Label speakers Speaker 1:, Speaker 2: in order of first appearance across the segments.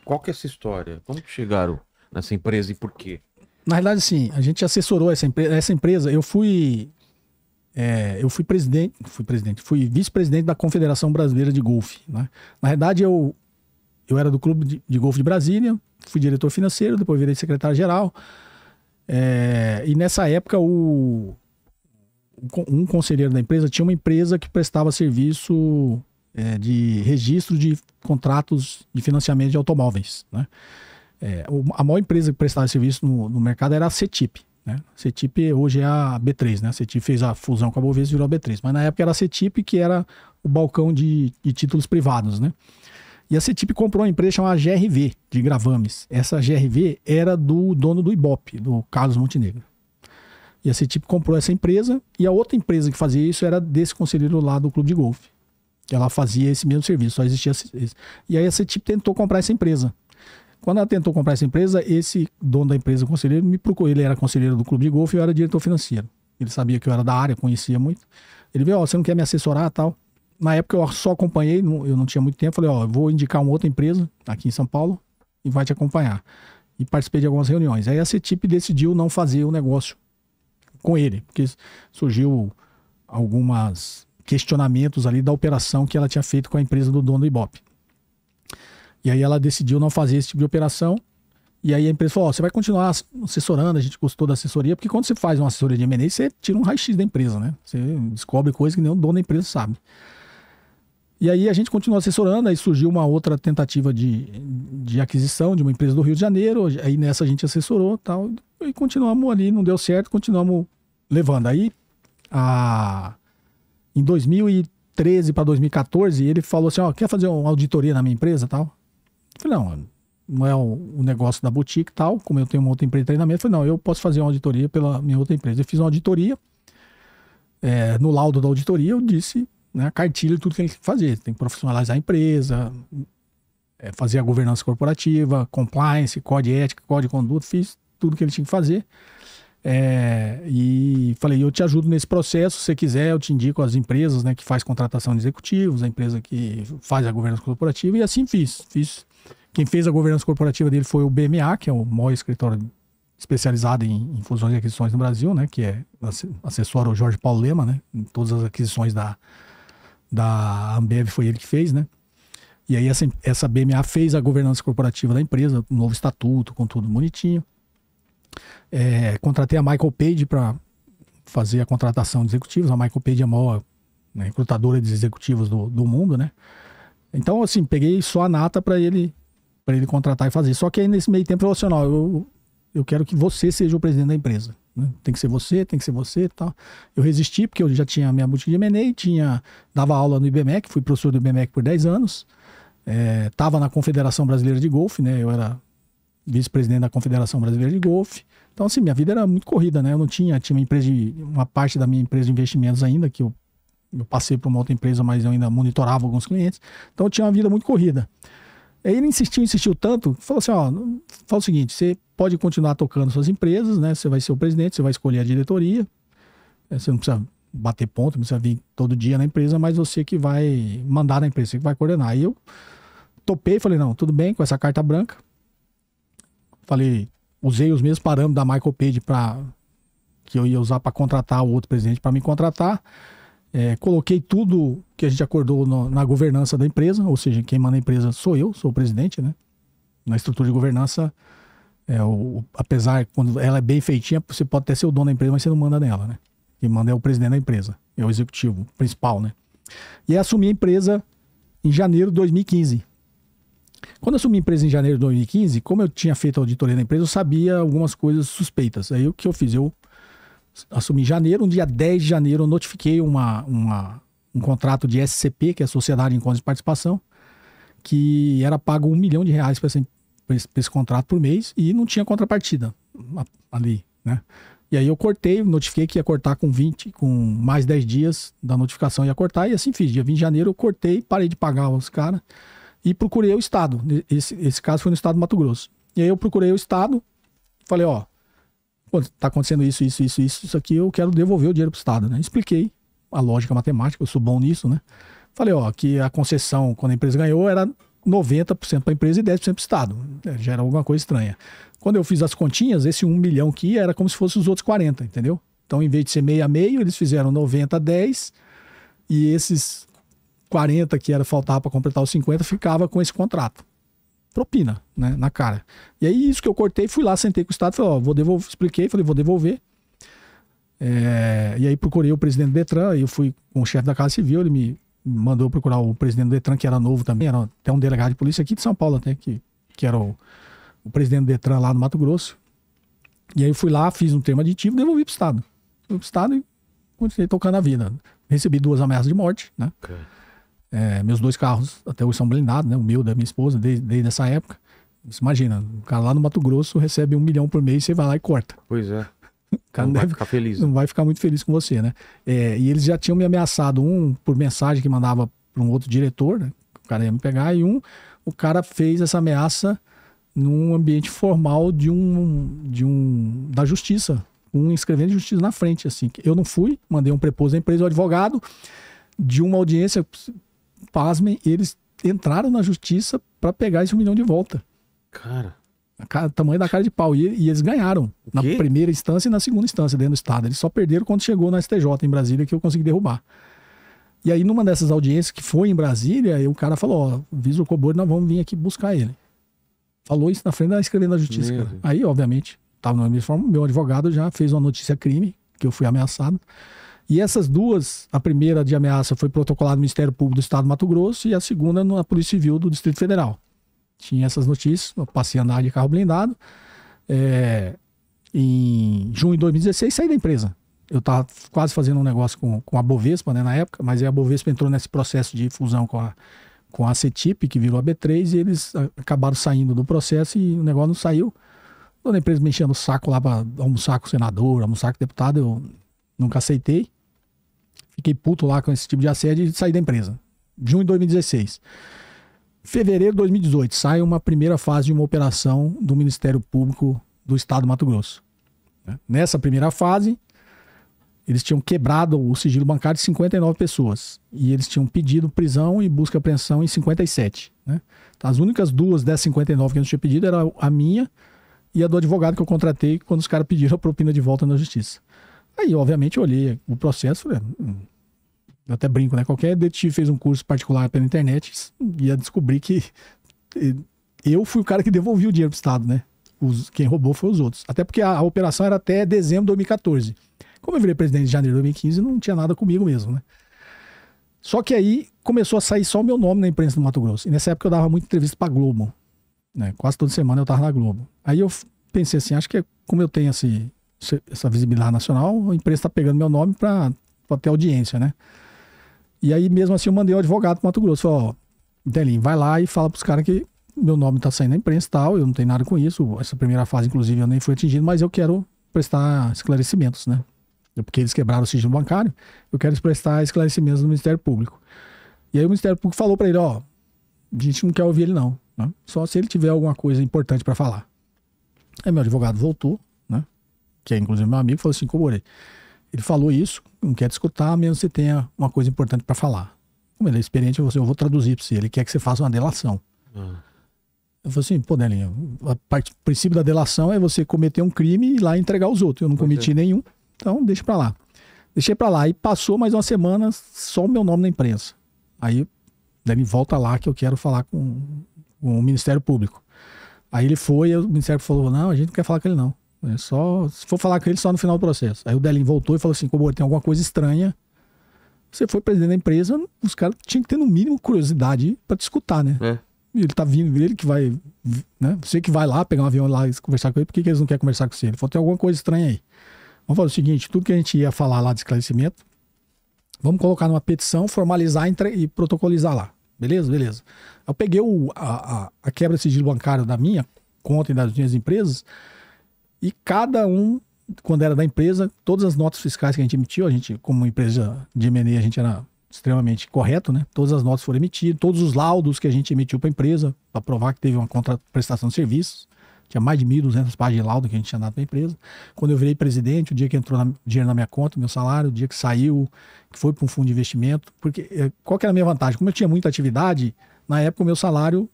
Speaker 1: Qual que é essa história? Como que chegaram nessa empresa e por quê?
Speaker 2: Na realidade, sim, a gente assessorou essa empresa. Eu fui fui vice-presidente da Confederação Brasileira de Golfe, né? Na verdade, eu era do Clube de Golfe de Brasília, fui diretor financeiro, depois virei secretário-geral. E nessa época, um conselheiro da empresa tinha uma empresa que prestava serviço de registro de contratos de financiamento de automóveis, né? A maior empresa que prestava serviço no mercado era a CETIP, né? A CETIP hoje é a B3, né? A CETIP fez a fusão com a Bovespa e virou a B3. Mas na época era a CETIP, que era o balcão de títulos privados, né? E a CETIP comprou uma empresa chamada GRV, de gravames. Essa GRV era do dono do Ibope, do Carlos Montenegro. E a CETIP comprou essa empresa, e a outra empresa que fazia isso era desse conselheiro lá do Clube de Golfe. Ela fazia esse mesmo serviço, só existia esse. E aí a CETIP tentou comprar essa empresa. Quando ela tentou comprar essa empresa, esse dono da empresa, o conselheiro, me procurou. Ele era conselheiro do Clube de Golfe e eu era diretor financeiro. Ele sabia que eu era da área, conhecia muito. Ele veio, você não quer me assessorar e tal? Na época eu só acompanhei, eu não tinha muito tempo. Falei, eu vou indicar uma outra empresa aqui em São Paulo e vai te acompanhar. E participei de algumas reuniões. Aí a CETIP decidiu não fazer o negócio com ele, porque surgiu alguns questionamentos ali da operação que ela tinha feito com a empresa do dono do Ibope. E aí ela decidiu não fazer esse tipo de operação. E aí a empresa falou, você vai continuar assessorando, a gente gostou da assessoria, porque quando você faz uma assessoria de M&A, você tira um raio-x da empresa, né? Você descobre coisas que nem o dono da empresa sabe. E aí a gente continuou assessorando, aí surgiu uma outra tentativa de aquisição de uma empresa do Rio de Janeiro, aí nessa a gente assessorou e tal, e continuamos ali, não deu certo, continuamos levando. Aí, em 2013 para 2014, ele falou assim, quer fazer uma auditoria na minha empresa e tal? Eu falei, não é o negócio da boutique e tal, como eu tenho uma outra empresa de treinamento, eu falei, não, eu posso fazer uma auditoria pela minha outra empresa. Eu fiz uma auditoria, no laudo da auditoria eu disse, né, a cartilha de tudo que ele tem que fazer. Tem que profissionalizar a empresa, fazer a governança corporativa, compliance, código de ética, código de conduta, fiz tudo que ele tinha que fazer. E falei, eu te ajudo nesse processo, se você quiser eu te indico as empresas, né, que faz contratação de executivos, a empresa que faz a governança corporativa, e assim fiz. Quem fez a governança corporativa dele foi o BMA, que é o maior escritório especializado em fusões e aquisições no Brasil, né, que assessora o Jorge Paulo Lema, né, em todas as aquisições da Ambev, foi ele que fez, né. E aí essa BMA fez a governança corporativa da empresa, um novo estatuto, com tudo bonitinho. Contratei a Michael Page para fazer a contratação de executivos. A Michael Page é a maior, né, recrutadora de executivos do mundo, né. Então, assim, peguei só a nata para ele contratar e fazer. Só que aí nesse meio tempo ele falou assim, eu quero que você seja o presidente da empresa, né? Tem que ser você e tal. Eu resisti porque eu já tinha a minha boutique de M&A, dava aula no IBMEC, fui professor do IBMEC por 10 anos, estava na Confederação Brasileira de Golfe, né? Eu era vice-presidente da Confederação Brasileira de Golfe. Então, assim, minha vida era muito corrida, né? Eu não tinha uma parte da minha empresa de investimentos ainda, que eu passei para uma outra empresa, mas eu ainda monitorava alguns clientes. Então eu tinha uma vida muito corrida. Aí ele insistiu tanto, falou assim, fala o seguinte, você pode continuar tocando suas empresas, né? Você vai ser o presidente, você vai escolher a diretoria, você não precisa bater ponto, não precisa vir todo dia na empresa, mas você que vai mandar na empresa, você que vai coordenar. Aí eu topei, falei, não, tudo bem, com essa carta branca. Falei, usei os mesmos parâmetros da Michael Page que eu ia usar para contratar o outro presidente para me contratar. Coloquei tudo que a gente acordou na governança da empresa, ou seja, quem manda a empresa sou eu, sou o presidente, né? Na estrutura de governança, apesar, quando ela é bem feitinha, você pode até ser o dono da empresa, mas você não manda nela, né? Quem manda é o presidente da empresa, é o executivo principal, né? E aí assumi a empresa em janeiro de 2015. Quando eu assumi a empresa em janeiro de 2015, como eu tinha feito a auditoria da empresa, eu sabia algumas coisas suspeitas. Aí o que eu fiz? Eu assumi em janeiro, no dia 10 de janeiro eu notifiquei um contrato de SCP, que é a Sociedade em Contas de Participação, que era pago R$1 milhão para esse contrato por mês e não tinha contrapartida ali, né? E aí eu cortei, notifiquei que ia cortar com mais 10 dias da notificação, ia cortar, e assim fiz. Dia 20 de janeiro eu cortei, parei de pagar os caras e procurei o Estado. Esse caso foi no Estado do Mato Grosso. E aí eu procurei o Estado, falei, tá acontecendo isso aqui, eu quero devolver o dinheiro pro Estado, né? Expliquei a lógica matemática, eu sou bom nisso, né? Falei, que a concessão, quando a empresa ganhou, era 90% para a empresa e 10% para o Estado. Já era alguma coisa estranha. Quando eu fiz as continhas, esse 1 milhão que ia era como se fosse os outros 40, entendeu? Então, em vez de ser meio a meio, eles fizeram 90 a 10 e esses 40 que era faltar para completar os 50 ficava com esse contrato. Propina, né, na cara. E aí, isso que eu cortei, fui lá, sentei com o Estado, falei, ó, vou devolver, expliquei, falei, vou devolver. E aí procurei o presidente do Detran, aí eu fui com o chefe da Casa Civil, ele me mandou procurar o presidente do Detran, que era novo também, era até um delegado de polícia aqui de São Paulo até, que era o presidente do Detran lá no Mato Grosso. E aí eu fui lá, fiz um termo aditivo, devolvi pro Estado. Fui pro Estado e continuei tocando a vida. Recebi 2 ameaças de morte, né? Okay. Meus 2 carros até hoje são blindados, né? O meu, da minha esposa, desde essa época. Você imagina, o cara lá no Mato Grosso recebe 1 milhão por mês, você vai lá e corta.
Speaker 1: Pois é.
Speaker 2: O cara
Speaker 1: não vai ficar feliz.
Speaker 2: Não vai ficar muito feliz com você, né? E eles já tinham me ameaçado, um por mensagem que mandava para um outro diretor, né? O cara ia me pegar, e o cara fez essa ameaça num ambiente formal da justiça, um escrevendo de justiça na frente, assim. Eu não fui, mandei um preposto da empresa, o advogado de uma audiência, pasmem, eles entraram na justiça para pegar esse 1 milhão de volta.
Speaker 1: Cara...
Speaker 2: tamanho da cara de pau. E eles ganharam na primeira instância e na segunda instância dentro do Estado. Eles só perderam quando chegou na STJ em Brasília, que eu consegui derrubar. E aí, numa dessas audiências que foi em Brasília, o cara falou, ó, avisa o Cobori, nós vamos vir aqui buscar ele. Falou isso na frente da escrevendo da justiça. Cara. Aí, obviamente, estava no uniforme, meu advogado já fez uma notícia crime, que eu fui ameaçado. E essas 2, a primeira de ameaça foi protocolada no Ministério Público do Estado do Mato Grosso e a segunda na Polícia Civil do Distrito Federal. Tinha essas notícias, eu passei a andar de carro blindado. Em junho de 2016, saí da empresa. Eu estava quase fazendo um negócio com a Bovespa, né, na época, mas aí a Bovespa entrou nesse processo de fusão com a CETIP, que virou a B3, e eles acabaram saindo do processo e o negócio não saiu. Toda a empresa me enchendo o saco lá para almoçar com o senador, almoçar com o deputado, eu nunca aceitei. Fiquei puto lá com esse tipo de assédio e saí da empresa. Junho de 2016. Fevereiro de 2018, sai uma primeira fase de uma operação do Ministério Público do Estado do Mato Grosso. Nessa primeira fase, eles tinham quebrado o sigilo bancário de 59 pessoas. E eles tinham pedido prisão e busca e apreensão em 57. Né? Então, as únicas 2 das 59 que eles tinham pedido era a minha e a do advogado que eu contratei quando os caras pediram a propina de volta na justiça. Aí, obviamente, eu olhei o processo e falei... Eu até brinco, né? Qualquer detetive fez um curso particular pela internet e ia descobrir que eu fui o cara que devolvi o dinheiro pro Estado, né? Quem roubou foi os outros. Até porque a operação era até dezembro de 2014. Como eu virei presidente de janeiro de 2015, não tinha nada comigo mesmo, né? Só que aí começou a sair só o meu nome na imprensa do Mato Grosso. E nessa época eu dava muita entrevista pra Globo. Né? Quase toda semana eu tava na Globo. Aí eu pensei assim, acho que como eu tenho essa visibilidade nacional, a imprensa tá pegando meu nome pra ter audiência, né? E aí, mesmo assim, eu mandei o advogado pro Mato Grosso. Falei, ó, Delinho, vai lá e fala pros caras que meu nome tá saindo na imprensa e tal, eu não tenho nada com isso. Essa primeira fase, inclusive, eu nem fui atingido, mas eu quero prestar esclarecimentos, né? Porque eles quebraram o sigilo bancário, eu quero prestar esclarecimentos no Ministério Público. E aí o Ministério Público falou pra ele, ó, a gente não quer ouvir ele não, né? Só se ele tiver alguma coisa importante pra falar. Aí meu advogado voltou, né? Que é inclusive meu amigo, falou assim, Cobori, ele falou isso, não quer te escutar, mesmo que você tenha uma coisa importante para falar. Como ele é experiente, eu vou traduzir para você. Ele quer que você faça uma delação. Eu falei assim, pô, Delinho, o princípio da delação é você cometer um crime e ir lá entregar aos outros. Eu não cometi nenhum, então deixa para lá. Deixei para lá. E passou mais uma semana, só o meu nome na imprensa. Aí, Delinho, volta lá que eu quero falar com o Ministério Público. Aí ele foi e o Ministério falou, não, a gente não quer falar com ele não. Se for falar com ele, só no final do processo. Aí o Delinho voltou e falou assim, Cobori, tem alguma coisa estranha. Você foi presidente da empresa, os caras tinham que ter no mínimo curiosidade para te escutar, né? Ele tá vindo, ele que vai, né? Você que vai lá, pegar um avião lá e conversar com ele, por que eles não querem conversar com você? Ele falou, tem alguma coisa estranha aí. Vamos fazer o seguinte, tudo que a gente ia falar lá de esclarecimento, vamos colocar numa petição, formalizar e protocolizar lá. Beleza? Beleza. Eu peguei a quebra de sigilo bancário da minha conta e das minhas empresas. E cada um, quando era da empresa, todas as notas fiscais que a gente emitiu, a gente, como empresa de M&A, a gente era extremamente correto, né? Todas as notas foram emitidas, todos os laudos que a gente emitiu para a empresa, para provar que teve uma contraprestação de serviços. Tinha mais de 1.200 páginas de laudo que a gente tinha dado para a empresa. Quando eu virei presidente, o dia que entrou dinheiro na minha conta, meu salário, o dia que saiu, que foi para um fundo de investimento. Porque qual que era a minha vantagem? Como eu tinha muita atividade, na época o meu salário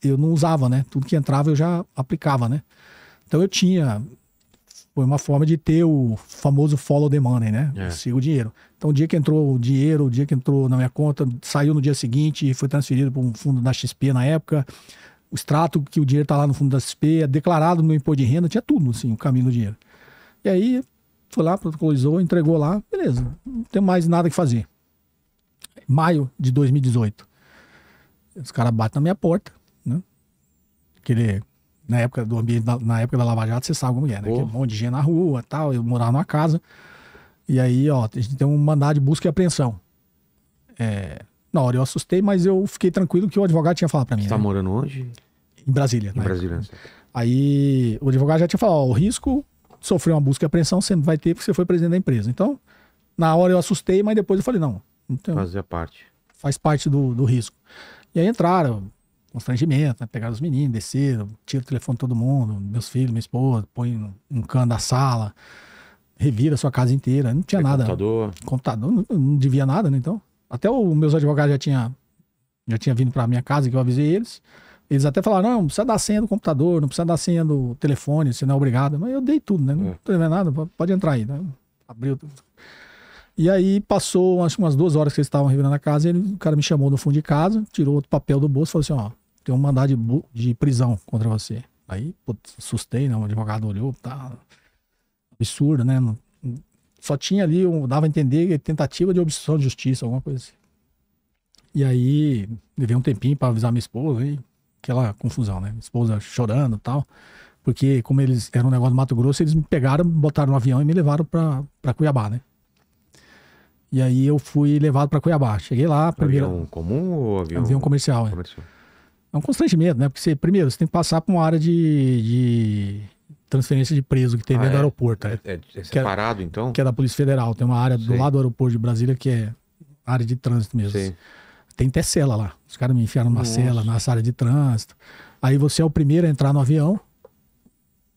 Speaker 2: eu não usava, né? Tudo que entrava eu já aplicava, né? Então eu tinha... Foi uma forma de ter o famoso follow the money, né? Siga o dinheiro. Então o dia que entrou o dinheiro, o dia que entrou na minha conta, saiu no dia seguinte e foi transferido para um fundo da XP na época. O extrato que o dinheiro está lá no fundo da XP, é declarado no imposto de renda, tinha tudo, assim, o caminho do dinheiro. E aí, foi lá, protocolizou, entregou lá, beleza, não tem mais nada que fazer. Maio de 2018, os caras batem na minha porta, né? Aquele, na época do ambiente, na época da Lava Jato, você sabe como é, né? Aquele monte de gente na rua e tal, eu morava numa casa. E aí, ó, a gente tem um mandado de busca e apreensão. Na hora eu assustei, mas eu fiquei tranquilo que o advogado tinha falado pra mim.
Speaker 1: Você tá morando onde?
Speaker 2: Em Brasília.
Speaker 1: Em Brasília.
Speaker 2: Aí o advogado já tinha falado, ó, o risco de sofrer uma busca e apreensão você vai ter porque você foi presidente da empresa. Então, na hora eu assustei, mas depois eu falei, não. Então,
Speaker 1: fazia parte.
Speaker 2: Faz parte do risco. E aí entraram, constrangimento, né? Pegaram os meninos, desceram, tira o telefone de todo mundo, meus filhos, minha esposa, põe um cano da sala, revira a sua casa inteira. Não tinha nada. Computador, não devia nada, né? Então, até os meus advogados já tinha vindo pra minha casa, que eu avisei eles. Eles até falaram, não precisa dar senha do computador, não precisa dar senha do telefone, você não é obrigado. Mas eu dei tudo, né? Não tô devendo nada, pode entrar aí, né? Abriu tudo. E aí passou, acho que umas 2 horas que eles estavam revirando a casa, e o cara me chamou no fundo de casa, tirou outro papel do bolso e falou assim, ó, tem um mandado de prisão contra você. Aí, putz, assustei, né? O advogado olhou, tá absurdo, né? Só tinha ali, dava a entender, tentativa de obstrução de justiça, alguma coisa assim. E aí, levei um tempinho para avisar minha esposa, e aquela confusão, né? Minha esposa chorando e tal, porque como eles eram um negócio do Mato Grosso, eles me pegaram, botaram no avião e me levaram para Cuiabá, né? E aí eu fui levado para Cuiabá. Cheguei lá...
Speaker 1: Avião comum ou avião...
Speaker 2: Avião comercial, É um constrangimento, né? Porque você tem que passar por uma área de transferência de preso que tem dentro do aeroporto.
Speaker 1: É separado, então?
Speaker 2: Que é da Polícia Federal. Tem uma área do lado do aeroporto de Brasília que é área de trânsito mesmo. Sim. Tem até cela lá. Os caras me enfiaram numa cela, nessa área de trânsito. Aí você é o primeiro a entrar no avião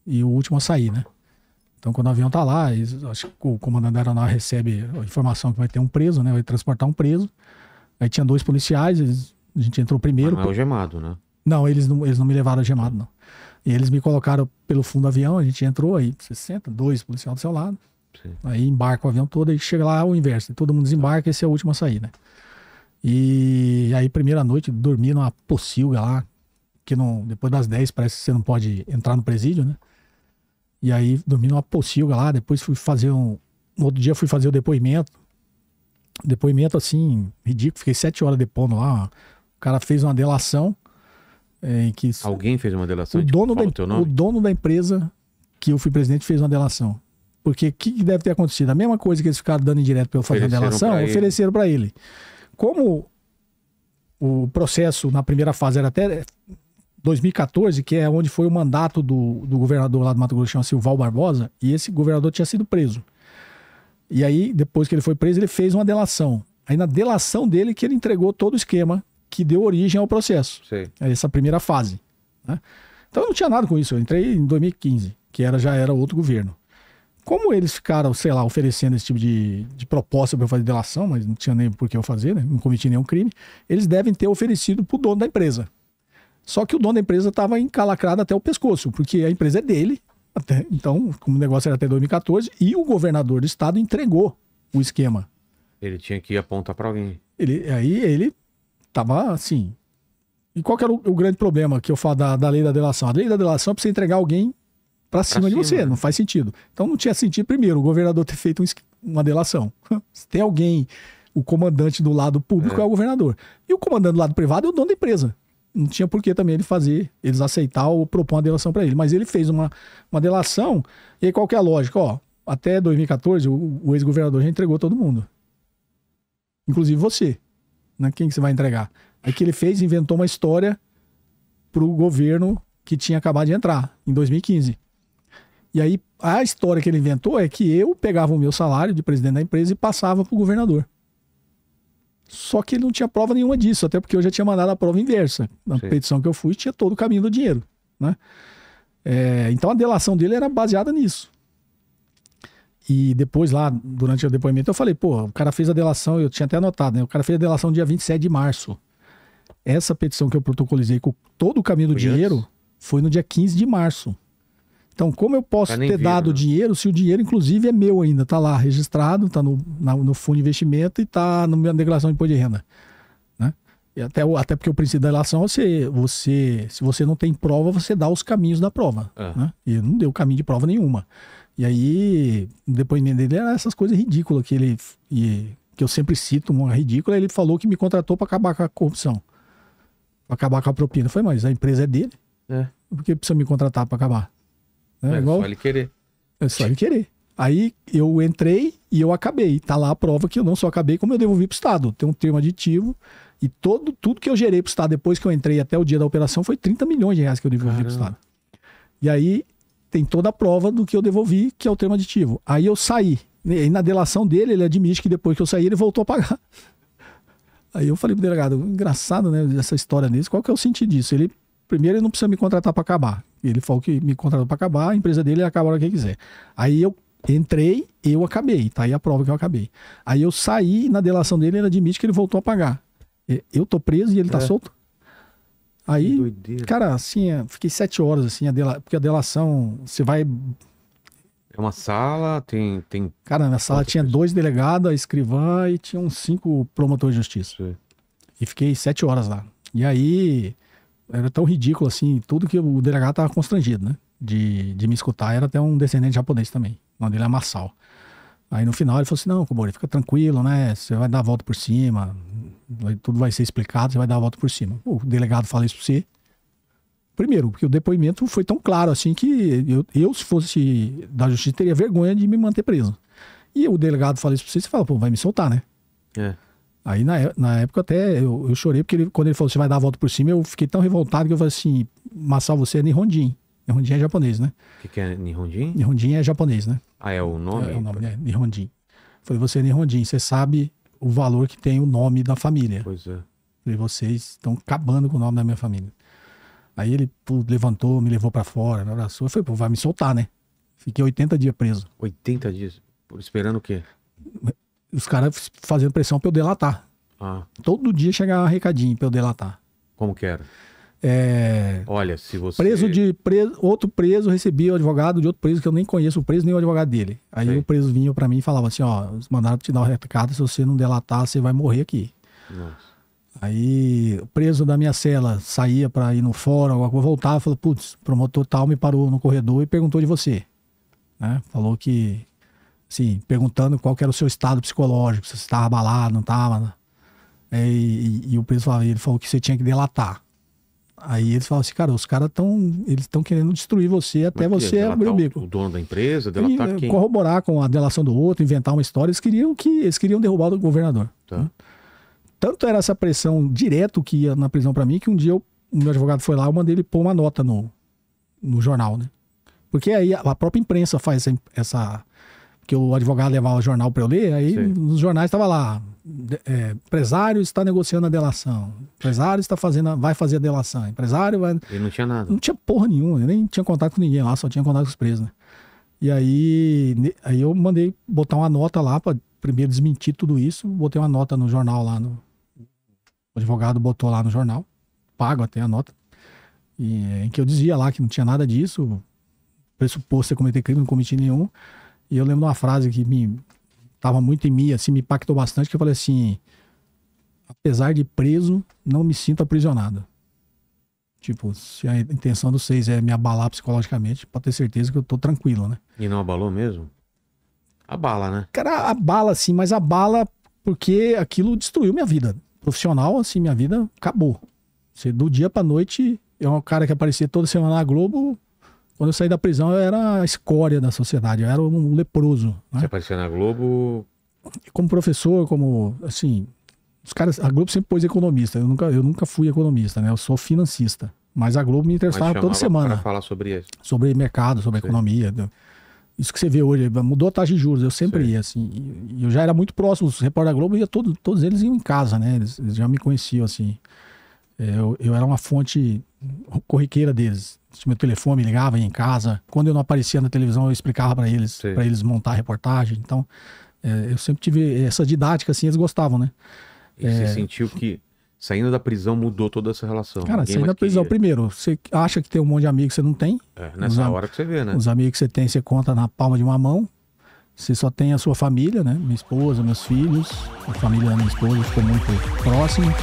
Speaker 2: e o último a sair, né? Então, quando o avião tá lá, acho que o comandante da aeronave recebe a informação que vai ter um preso, né? Vai transportar um preso. Aí tinha 2 policiais, a gente entrou primeiro.
Speaker 1: Não é algemado, né?
Speaker 2: Não, eles não me levaram algemado, não. E eles me colocaram pelo fundo do avião, a gente entrou, aí você senta, 2 policiais do seu lado. Sim. Aí embarca o avião todo, e chega lá o inverso. Todo mundo desembarca, esse é o último a sair, né? E aí, primeira noite, dormi numa pocilga lá, que depois das 10 parece que você não pode entrar no presídio, né? E aí, dormi numa pocilga lá, depois fui fazer no outro dia fui fazer o depoimento. Depoimento, assim, ridículo, fiquei 7 horas depondo lá. O cara fez uma delação. Que
Speaker 1: alguém fez uma delação?
Speaker 2: O dono da empresa que eu fui presidente fez uma delação. Porque o que deve ter acontecido? A mesma coisa que eles ficaram dando indireto para eu fazer a delação, ofereceram para ele. Como o processo na primeira fase era até 2014, que é onde foi o mandato do governador lá do Mato Grosso, chama-se Val Barbosa, e esse governador tinha sido preso. E aí, depois que ele foi preso, ele fez uma delação. Aí na delação dele que ele entregou todo o esquema que deu origem ao processo. Sim. Essa primeira fase, né? Então eu não tinha nada com isso, eu entrei em 2015, que já era outro governo. Como eles ficaram, sei lá, oferecendo esse tipo de proposta para eu fazer delação, mas não tinha nem por que eu fazer, né? Não cometi nenhum crime, eles devem ter oferecido para o dono da empresa. Só que o dono da empresa estava encalacrado até o pescoço, porque a empresa é dele, então, como o negócio era até 2014, e o governador do estado entregou o esquema.
Speaker 1: Ele tinha que apontar para alguém.
Speaker 2: Aí ele estava assim. E qual que era o grande problema que eu falo da lei da delação? A lei da delação é para você entregar alguém para cima de você, não faz sentido. Então não tinha sentido, primeiro, o governador ter feito uma delação. Se tem alguém, o comandante do lado público é o governador. E o comandante do lado privado é o dono da empresa. Não tinha por que também eles aceitar ou propor uma delação para ele. Mas ele fez uma delação, e aí qual que é a lógica? Ó, até 2014, o ex-governador já entregou todo mundo. Inclusive você. Né? Quem que você vai entregar? Aí que ele fez, inventou uma história pro governo que tinha acabado de entrar, em 2015. E aí, a história que ele inventou é que eu pegava o meu salário de presidente da empresa e passava pro governador. Só que ele não tinha prova nenhuma disso, até porque eu já tinha mandado a prova inversa. Na petição que eu fui, tinha todo o caminho do dinheiro, né? Então a delação dele era baseada nisso. E depois lá, durante o depoimento, eu falei, pô, o cara fez a delação, eu tinha até anotado, né? O cara fez a delação dia 27 de março. essa petição que eu protocolizei com todo o caminho do
Speaker 1: Foi
Speaker 2: dinheiro
Speaker 1: antes?
Speaker 2: foi no dia 15 de março. Então, como eu posso
Speaker 1: Tá nem
Speaker 2: ter
Speaker 1: viram,
Speaker 2: dado
Speaker 1: né?
Speaker 2: dinheiro se o dinheiro, inclusive, é meu ainda? Tá lá registrado, tá no fundo de investimento e tá na minha declaração de imposto de renda. Né? E até porque o princípio da relação, se você não tem prova, você dá os caminhos da prova. Né? E ele não deu caminho de prova nenhuma. E aí, o depoimento dele era essas coisas ridículas que eu sempre cito, uma ridícula. Ele falou que me contratou para acabar com a corrupção, para acabar com a propina. Eu falei, mas a empresa é dele? Por que precisa me contratar para acabar?
Speaker 1: É
Speaker 2: igual,
Speaker 1: só ele querer.
Speaker 2: é só ele querer. Aí eu entrei e eu acabei. Tá lá a prova que eu não só acabei, como eu devolvi pro Estado. Tem um termo aditivo e tudo que eu gerei pro Estado depois que eu entrei até o dia da operação foi 30 milhões de reais que eu devolvi pro Estado. E aí tem toda a prova do que eu devolvi, que é o termo aditivo. Aí eu saí. E na delação dele, ele admite que depois que eu saí, ele voltou a pagar. Aí eu falei pro delegado, engraçado, né, essa história desse, qual que é o sentido disso? Primeiro, ele não precisa me contratar para acabar. Ele falou que me contratou para acabar, a empresa dele acaba a hora que quiser. Aí eu entrei, eu acabei. Tá aí a prova que eu acabei. Aí eu saí e na delação dele ele admite que ele voltou a pagar. Eu tô preso e ele tá solto. Aí, cara, assim, fiquei 7 horas, assim, porque a delação, você vai...
Speaker 1: É uma sala, tem...
Speaker 2: Cara, na sala tinha 2 delegados, a escrivã e tinha uns 5 promotores de justiça.
Speaker 1: Sim.
Speaker 2: E fiquei 7 horas lá. E aí... Era tão ridículo, assim, tudo que o delegado tava constrangido, né? De me escutar. Era até um descendente japonês também. O nome dele é Masao. Aí no final ele falou assim, não, Kobori, fica tranquilo, né? Você vai dar a volta por cima. Tudo vai ser explicado, você vai dar a volta por cima. O delegado fala isso pra você. Primeiro, porque o depoimento foi tão claro, assim, que eu se fosse da justiça, teria vergonha de me manter preso. E o delegado fala isso pra você fala, pô, vai me soltar, né? Aí na época até eu chorei, porque quando ele falou você vai dar a volta por cima, eu fiquei tão revoltado que eu falei assim, Masao, você é Nihonjin. Nihonjin é japonês, né?
Speaker 1: O que é Nihonjin?
Speaker 2: Nihonjin é japonês, né?
Speaker 1: Ah, é o nome?
Speaker 2: É o nome, é Nihonjin. Falei, você é Nihonjin, você sabe o valor que tem o nome da família.
Speaker 1: Pois é.
Speaker 2: Falei, vocês estão acabando com o nome da minha família. Aí ele levantou, me levou pra fora, me abraçou. Eu falei, pô, vai me soltar, né? Fiquei 80 dias preso.
Speaker 1: 80 dias? Esperando o quê?
Speaker 2: Os caras fazendo pressão pra eu delatar. Todo dia chegava um recadinho pra eu delatar.
Speaker 1: Como que era? Olha, se você...
Speaker 2: Outro preso recebia o advogado de outro preso, que eu nem conheço o preso nem o advogado dele. Aí o preso vinha pra mim e falava assim, ó, mandaram te dar um recado, se você não delatar, você vai morrer aqui.
Speaker 1: Nossa.
Speaker 2: Aí o preso da minha cela saía pra ir no fórum, voltava e falou, putz, promotor tal me parou no corredor e perguntou de você. Né? Falou que, assim, perguntando qual que era o seu estado psicológico, se você estava abalado, não estava. E o preso falava, ele falou que você tinha que delatar. Aí eles falavam assim, cara, os caras estão querendo destruir você até você abrir o bico.
Speaker 1: O dono da empresa, delatar quem?
Speaker 2: Corroborar com a delação do outro, inventar uma história. Eles queriam derrubar o governador.
Speaker 1: Tá.
Speaker 2: Né? Tanto era essa pressão direto que ia na prisão pra mim, que um dia o meu advogado foi lá, eu mandei ele pôr uma nota no jornal, né? Porque aí a própria imprensa faz essa... que o advogado levava o jornal para eu ler, aí
Speaker 1: Sim.
Speaker 2: nos jornais estava lá, empresário está negociando a delação, empresário vai fazer a delação, empresário vai...
Speaker 1: Ele não tinha nada.
Speaker 2: Não tinha porra nenhuma, eu nem tinha contato com ninguém lá, só tinha contato com os presos, né? E aí eu mandei botar uma nota lá para primeiro desmentir tudo isso, botei uma nota no jornal lá, o advogado botou lá no jornal, pago até a nota, em que eu dizia lá que não tinha nada disso, pressuposto ser cometer crime, não cometi nenhum. E eu lembro de uma frase que estava muito em mim, assim, me impactou bastante, que eu falei assim, apesar de preso, não me sinto aprisionado. Tipo, se a intenção de vocês é me abalar psicologicamente, pode ter certeza que eu tô tranquilo, né?
Speaker 1: E não abalou mesmo? Abala, né?
Speaker 2: Cara, abala sim, mas abala porque aquilo destruiu minha vida. Profissional, assim, minha vida acabou. Do dia pra noite, eu era um cara que aparecia toda semana na Globo. Quando eu saí da prisão, eu era a escória da sociedade, eu era um leproso. Né?
Speaker 1: Você aparecia na Globo...
Speaker 2: Como professor, como, assim, os caras, a Globo sempre pôs economista, eu nunca fui economista, né? Eu sou financista, mas a Globo me interessava toda semana.
Speaker 1: Para falar sobre isso.
Speaker 2: Sobre mercado, sobre economia. Isso que você vê hoje, mudou a taxa de juros, eu sempre ia, assim, e eu já era muito próximo, os repórteres da Globo, todos eles iam em casa, né? Eles já me conheciam, assim. Eu era uma fonte corriqueira deles. Se meu telefone me ligava, ia em casa. Quando eu não aparecia na televisão, eu explicava para eles montar a reportagem. Então, eu sempre tive essa didática, assim, eles gostavam, né?
Speaker 1: E você sentiu que Saindo da prisão mudou toda essa relação.
Speaker 2: Cara,
Speaker 1: Ninguém
Speaker 2: saindo
Speaker 1: mais
Speaker 2: da prisão,
Speaker 1: queria.
Speaker 2: primeiro, você acha que tem um monte de amigos que você não tem.
Speaker 1: Nessa hora que você vê, né?
Speaker 2: Os amigos que você tem, você conta na palma de uma mão. Você só tem a sua família, né? Minha esposa, meus filhos. A família da minha esposa ficou muito próxima.